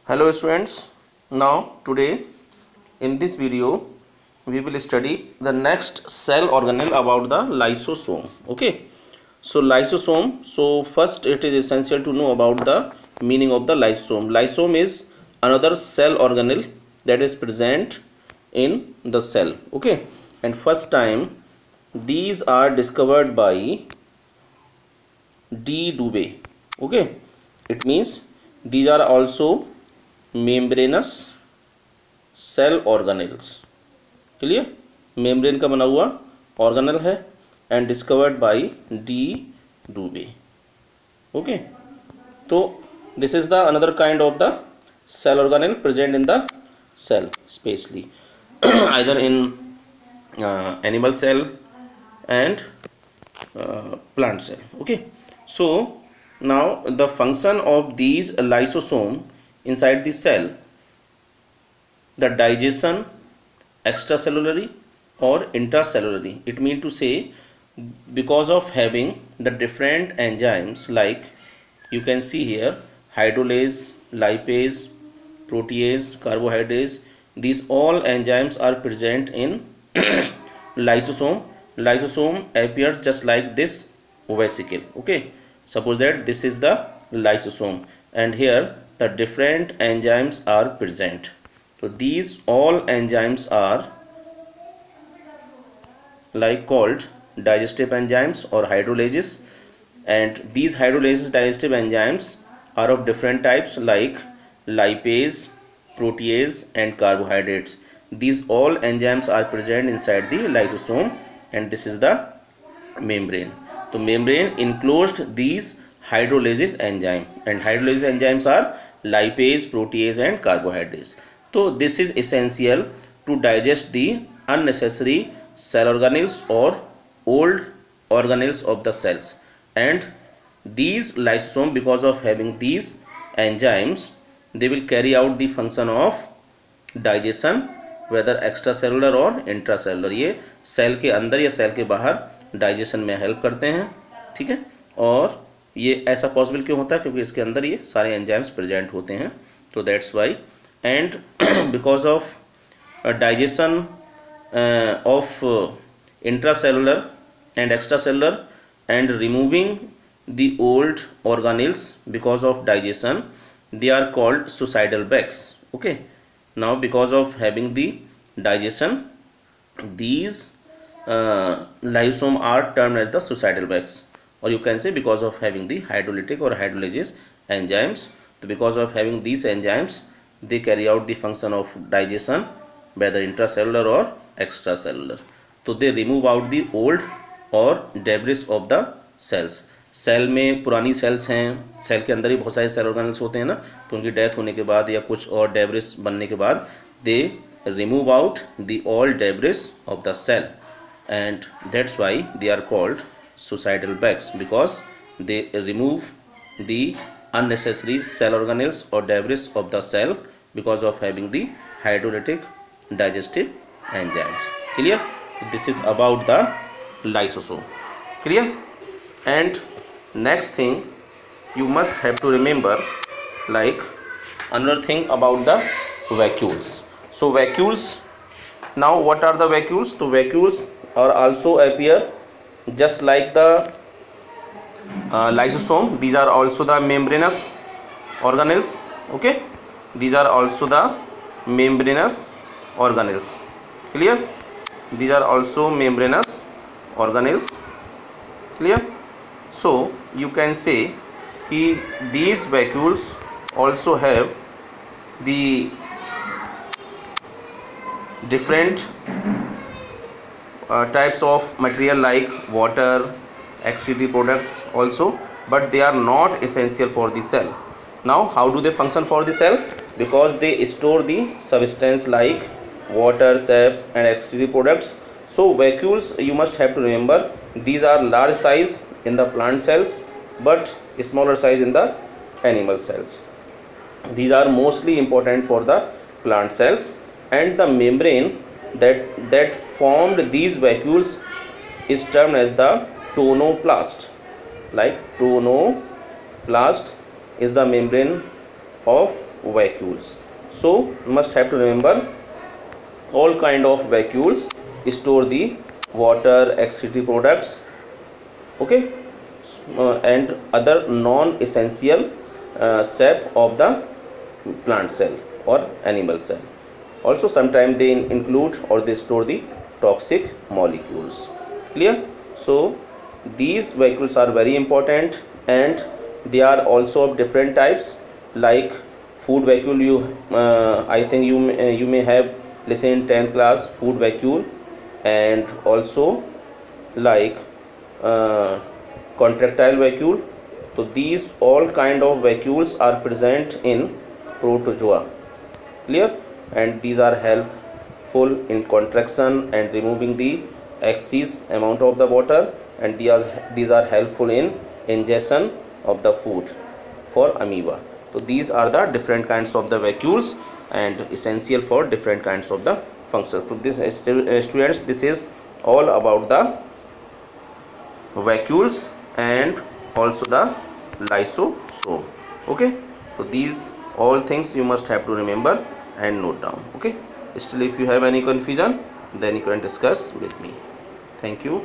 Hello students, now today in this video we will study the next cell organelle about the lysosome. Okay, so lysosome, so first it is essential to know about the meaning of the lysosome. Lysosome is another cell organelle that is present in the cell. Okay, and first time these are discovered by D. Dubé. Okay, it means these are also membranous cell organelles. Clear, membrane का बना हुआ organelle है and discovered by de Duve. Okay, तो this is the another kind of the cell organelle present in the cell specially either in animal cell and plant cell. Okay, so now the function of these lysosome inside the cell, the digestion extracellularly or intracellularly. It means to say because of having the different enzymes like you can see here hydrolase, lipase, protease, carbohydrates, these all enzymes are present in lysosome. Lysosome appears just like this vesicle. Okay, suppose that this is the lysosome and here the different enzymes are present. So these all enzymes are like called digestive enzymes or hydrolases, and these hydrolases digestive enzymes are of different types like lipase, protease and carbohydrates. These all enzymes are present inside the lysosome and this is the membrane. So membrane enclosed these hydrolases enzyme and hydrolase enzymes are lipase, protease and carbohydrates. So this is essential to digest the unnecessary cell organelles or old organelles of the cells, and these lysosome because of having these enzymes they will carry out the function of digestion whether extracellular और intracellular. ये cell के अंदर या cell के बाहर digestion में help करते हैं. ठीक है, और ये ऐसा पॉसिबल क्यों होता है क्योंकि इसके अंदर ये सारे एंजाइम्स प्रेजेंट होते हैं. तो that's why, and because of digestion of intracellular and extracellular and removing the old organelles because of digestion, they are called suicidal bags. Okay, now because of having the digestion these lysosome are termed as the suicidal bags, or you can say because of having the hydrolytic or hydrolase enzymes. So because of having these enzymes they carry out the function of digestion whether intracellular or extracellular. तो they remove out the old or debris of the cells. Cell में पुरानी sales हैं, cell के अंदर ही बहुत सारे cell organelles होते हैं ना, तो उनकी डेथ होने के बाद या कुछ और डेब्रिस बनने के बाद they remove out the all debris of the cell and that's why they are called suicidal bags because they remove the unnecessary cell organelles or debris of the cell because of having the hydrolytic digestive enzymes. Clear? This is about the lysosome. Clear? And next thing you must have to remember like another thing about the vacuoles. So vacuoles, now what are the vacuoles? So vacuoles are also appear just like the lysosome. These are also the membranous organelles. Okay, these are also the membranous organelles. Clear? These are also membranous organelles. Clear? So you can say these vacuoles also have the different types of material like water, excretory products also, but they are not essential for the cell. Now how do they function for the cell? Because they store the substance like water, sap and excretory products. So vacuoles, you must have to remember, these are large size in the plant cells but smaller size in the animal cells. These are mostly important for the plant cells, and the membrane that formed these vacuoles is termed as the tonoplast. Like tonoplast is the membrane of vacuoles. So must have to remember all kind of vacuoles store the water, excretory products, okay, and other non-essential sap of the plant cell or animal cell. Also sometimes they include or they store the toxic molecules. Clear? So these vacuoles are very important, and they are also of different types. Like food vacuole, I think you may have listened in 10th class food vacuole, and also like uh, contractile vacuole. So these all kind of vacuoles are present in protozoa. Clear? And these are helpful in contraction and removing the excess amount of the water, and these are helpful in ingestion of the food for amoeba. So these are the different kinds of the vacuoles and essential for different kinds of the functions. So this students, this is all about the vacuoles and also the lysosome. Okay, so these all things you must have to remember and note down. Okay, still if you have any confusion, then you can discuss with me. Thank you.